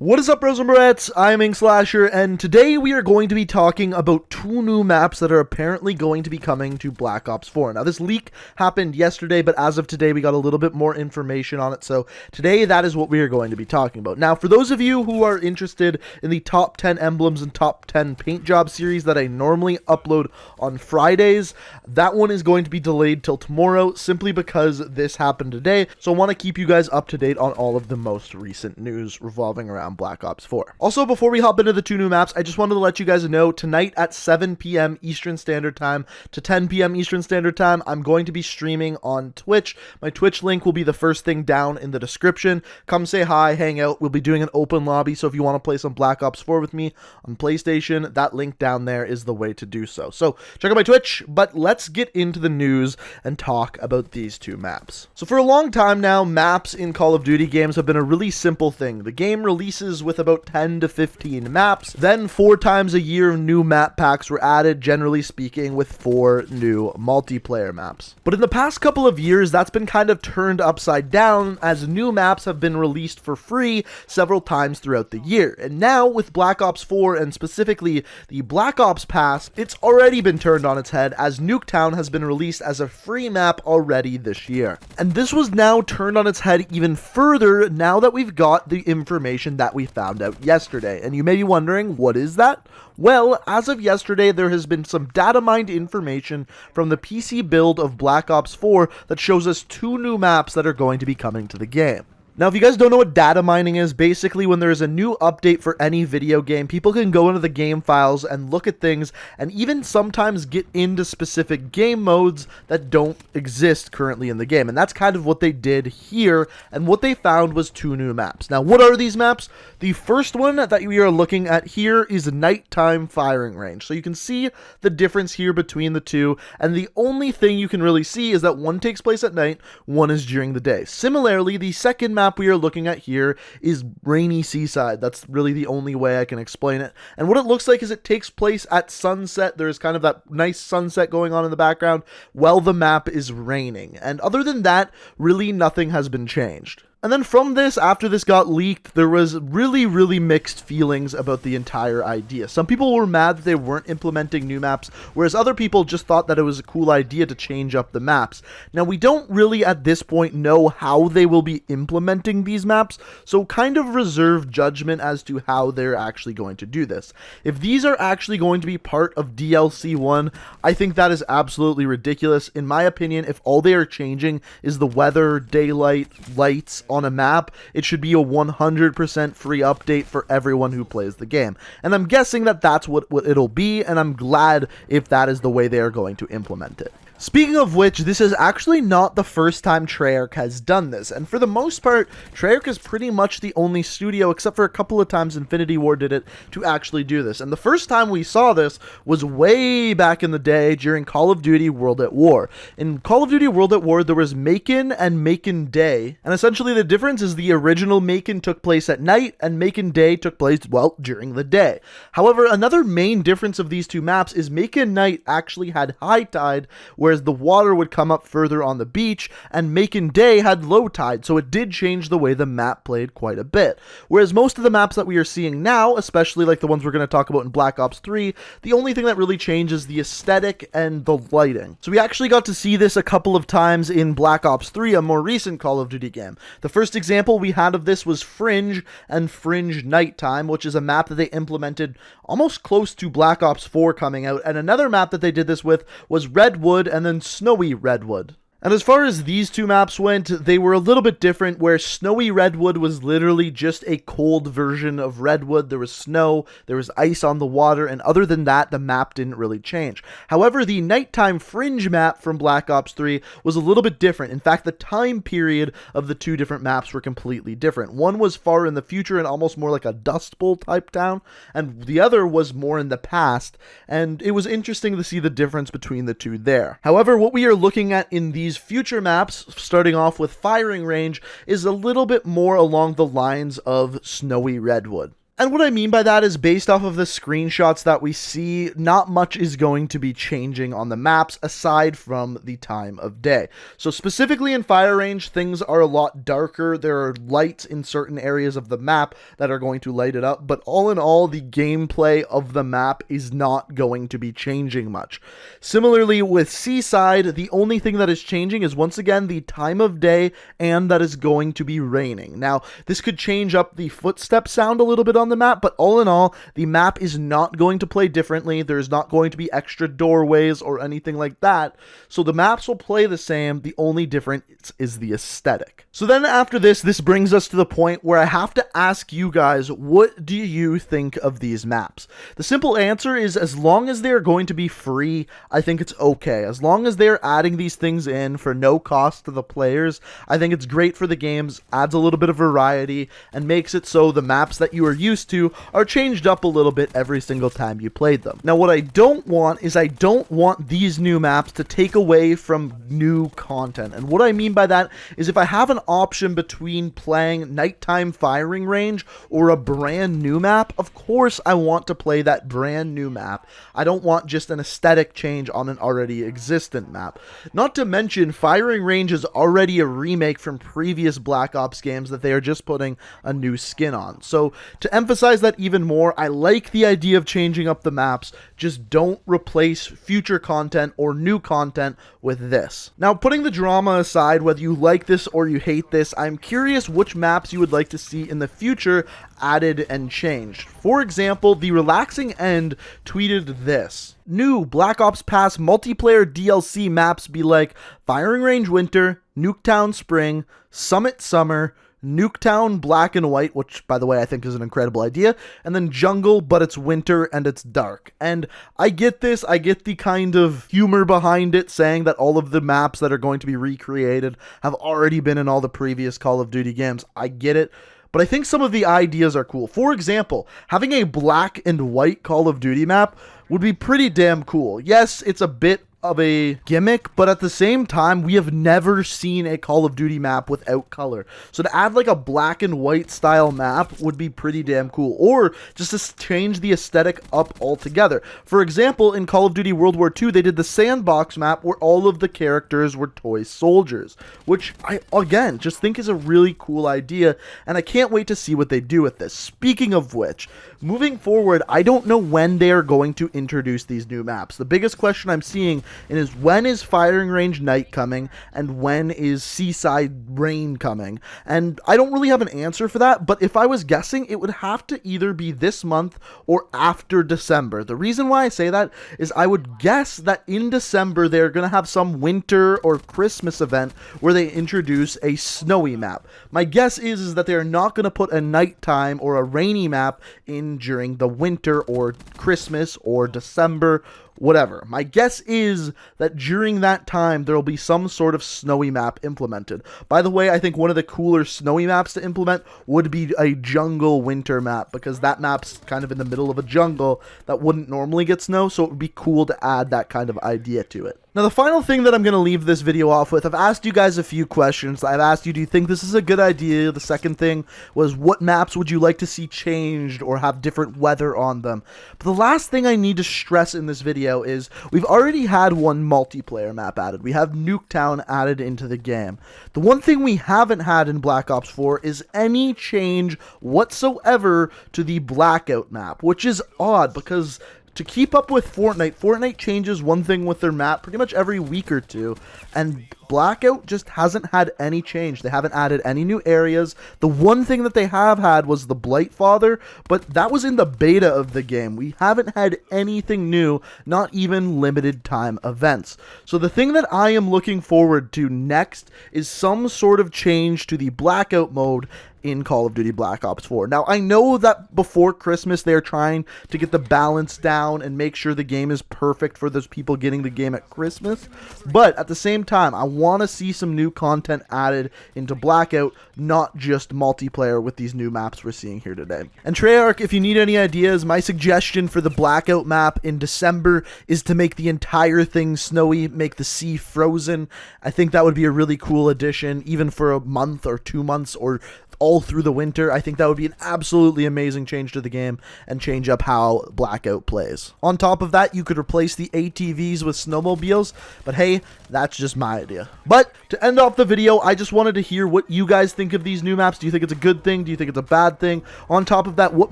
What is up, bros and barrettes? I'm Inkslasher, and today we are going to be talking about two new maps that are apparently going to be coming to Black Ops 4. Now, this leak happened yesterday, but as of today, we got a little bit more information on it, so today that is what we are going to be talking about. Now, for those of you who are interested in the top 10 emblems and top 10 paint job series that I normally upload on Fridays, that one is going to be delayed till tomorrow, simply because this happened today, so I want to keep you guys up to date on all of the most recent news revolving around Black Ops 4. Also, before we hop into the two new maps, I just wanted to let you guys know tonight at 7 p.m. Eastern Standard Time to 10 p.m. Eastern Standard Time, I'm going to be streaming on Twitch. My Twitch link will be the first thing down in the description. Come say hi, hang out. We'll be doing an open lobby, so if you want to play some Black Ops 4 with me on PlayStation, that link down there is the way to do so. So check out my Twitch, but let's get into the news and talk about these two maps. So for a long time now, maps in Call of Duty games have been a really simple thing. The game releases with about 10 to 15 maps, then 4 times a year new map packs were added, generally speaking, with 4 new multiplayer maps. But in the past couple of years, that's been kind of turned upside down, as new maps have been released for free several times throughout the year. And now with Black Ops 4, and specifically the Black Ops Pass, it's already been turned on its head, as Nuketown has been released as a free map already this year. And this was now turned on its head even further now that we've got the information that we found out yesterday. And you may be wondering, what is that? Well, as of yesterday, there has been some data mined information from the PC build of Black Ops 4 that shows us 2 new maps that are going to be coming to the game. Now, if you guys don't know what data mining is, basically when there's a new update for any video game, people can go into the game files and look at things and even sometimes get into specific game modes that don't exist currently in the game. And that's kind of what they did here, and what they found was 2 new maps. Now, what are these maps? The first one that we are looking at here is nighttime firing range. So you can see the difference here between the two, and the only thing you can really see is that one takes place at night, one is during the day. Similarly, the second map we are looking at here is rainy Seaside. That's really the only way I can explain it. And what it looks like is it takes place at sunset. There's kind of that nice sunset going on in the background while the map is raining. And other than that, really nothing has been changed. And then from this, after this got leaked, there was really mixed feelings about the entire idea. Some people were mad that they weren't implementing new maps, whereas other people just thought that it was a cool idea to change up the maps. Now, we don't really at this point know how they will be implementing these maps, so kind of reserve judgment as to how they're actually going to do this. If these are actually going to be part of DLC 1, I think that is absolutely ridiculous. In my opinion, if all they are changing is the weather, daylight, lights on a map, it should be a 100% free update for everyone who plays the game. And I'm guessing that that's what it'll be, and I'm glad if that is the way they are going to implement it. Speaking of which, this is actually not the first time Treyarch has done this, and for the most part, Treyarch is pretty much the only studio, except for a couple of times Infinity Ward did it, to actually do this. And the first time we saw this was way back in the day during Call of Duty World at War. In Call of Duty World at War, there was Macon and Macon Day, and essentially the difference is the original Macon took place at night, and Macon Day took place, well, during the day. However, another main difference of these two maps is Macon Night actually had high tide, whereas the water would come up further on the beach, and Macon Day had low tide, so it did change the way the map played quite a bit. Whereas most of the maps that we are seeing now, especially like the ones we're going to talk about in Black Ops 3, the only thing that really changes is the aesthetic and the lighting. So we actually got to see this a couple of times in Black Ops 3, a more recent Call of Duty game. The first example we had of this was Fringe and Fringe Nighttime, which is a map that they implemented almost close to Black Ops 4 coming out, and another map that they did this with was Redwood and then Snowy Redwood. And as far as these two maps went, they were a little bit different, where Snowy Redwood was literally just a cold version of Redwood. There was snow, there was ice on the water, and other than that, the map didn't really change. However, the Nighttime Fringe map from Black Ops 3 was a little bit different. In fact, the time period of the two different maps were completely different. One was far in the future and almost more like a Dust Bowl type town, and the other was more in the past, and it was interesting to see the difference between the two there. However, what we are looking at in these future maps, starting off with firing range, is a little bit more along the lines of Snowy Redwood. And what I mean by that is based off of the screenshots that we see, not much is going to be changing on the maps aside from the time of day. So specifically in Fire Range, things are a lot darker. There are lights in certain areas of the map that are going to light it up, but all in all, the gameplay of the map is not going to be changing much. Similarly with Seaside, the only thing that is changing is once again the time of day, and that is going to be raining. Now, this could change up the footstep sound a little bit on the map, but all in all, the map is not going to play differently. There's not going to be extra doorways or anything like that. So the maps will play the same. The only difference is the aesthetic. So then after this brings us to the point where I have to ask you guys, what do you think of these maps? The simple answer is as long as they're going to be free, I think it's okay. As long as they're adding these things in for no cost to the players, I think it's great for the games, adds a little bit of variety, and makes it so the maps that you are used to are changed up a little bit every single time you played them. Now, what I don't want is I don't want these new maps to take away from new content. And what I mean by that is if I have an option between playing Nighttime Firing Range or a brand new map, of course I want to play that brand new map. I don't want just an aesthetic change on an already existent map. Not to mention, Firing Range is already a remake from previous Black Ops games that they are just putting a new skin on. So to emphasize that even more, I like the idea of changing up the maps, just don't replace future content or new content with this. Now, putting the drama aside, whether you like this or you hate this, I'm curious which maps you would like to see in the future added and changed. For example, the Relaxing End tweeted this: new Black Ops Pass multiplayer DLC maps be like Firing Range Winter, Nuketown Spring, Summit Summer, Nuketown Black and White, which, by the way, I think is an incredible idea, and then Jungle, but it's winter and it's dark. And I get this, I get the kind of humor behind it, saying that all of the maps that are going to be recreated have already been in all the previous Call of Duty games. I get it. But I think some of the ideas are cool. For example, having a black and white Call of Duty map would be pretty damn cool. Yes, it's a bit of a gimmick, but at the same time, we have never seen a Call of Duty map without color. So to add like a black and white style map would be pretty damn cool. Or just to change the aesthetic up altogether. For example, in Call of Duty World War II, they did the sandbox map where all of the characters were toy soldiers, which I, again, just think is a really cool idea, and I can't wait to see what they do with this. Speaking of which, moving forward, I don't know when they are going to introduce these new maps. The biggest question I'm seeing is when is Firing Range Night coming, and when is Seaside Rain coming? And I don't really have an answer for that, but if I was guessing, it would have to either be this month or after December. The reason why I say that is I would guess that in December they're going to have some winter or Christmas event where they introduce a snowy map. My guess is that they're not going to put a nighttime or a rainy map in during the winter or Christmas or December, whatever. My guess is that during that time, there will be some sort of snowy map implemented. By the way, I think one of the cooler snowy maps to implement would be a jungle winter map, because that map's kind of in the middle of a jungle that wouldn't normally get snow, so it would be cool to add that kind of idea to it. Now, the final thing that I'm going to leave this video off with, I've asked you guys a few questions. I've asked you, do you think this is a good idea? The second thing was, what maps would you like to see changed or have different weather on them? But the last thing I need to stress in this video is, we've already had one multiplayer map added. We have Nuketown added into the game. The one thing we haven't had in Black Ops 4 is any change whatsoever to the Blackout map, which is odd because to keep up with Fortnite changes one thing with their map pretty much every week or two, and Blackout just hasn't had any change. They haven't added any new areas. The one thing that they have had was the Blightfather, but that was in the beta of the game. We haven't had anything new, not even limited time events. So the thing that I am looking forward to next is some sort of change to the Blackout mode in Call of Duty Black Ops 4. Now, I know that before Christmas, they're trying to get the balance down and make sure the game is perfect for those people getting the game at Christmas, but at the same time, I want to see some new content added into Blackout, not just multiplayer with these new maps we're seeing here today. And Treyarch, if you need any ideas, my suggestion for the Blackout map in December is to make the entire thing snowy, make the sea frozen. I think that would be a really cool addition, even for a month or 2 months, or all through the winter. I think that would be an absolutely amazing change to the game and change up how Blackout plays. On top of that, you could replace the ATVs with snowmobiles, but hey, that's just my idea. But to end off the video, I just wanted to hear what you guys think of these new maps. Do you think it's a good thing? Do you think it's a bad thing? On top of that, what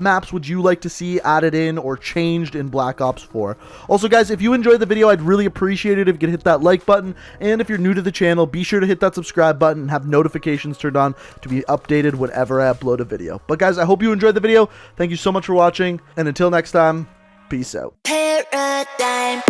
maps would you like to see added in or changed in Black Ops 4? Also, guys, if you enjoyed the video, I'd really appreciate it if you could hit that like button, and if you're new to the channel, be sure to hit that subscribe button and have notifications turned on to be updated whenever I upload a video. But guys, I hope you enjoyed the video. Thank you so much for watching, and until next time, peace out. Paradigm.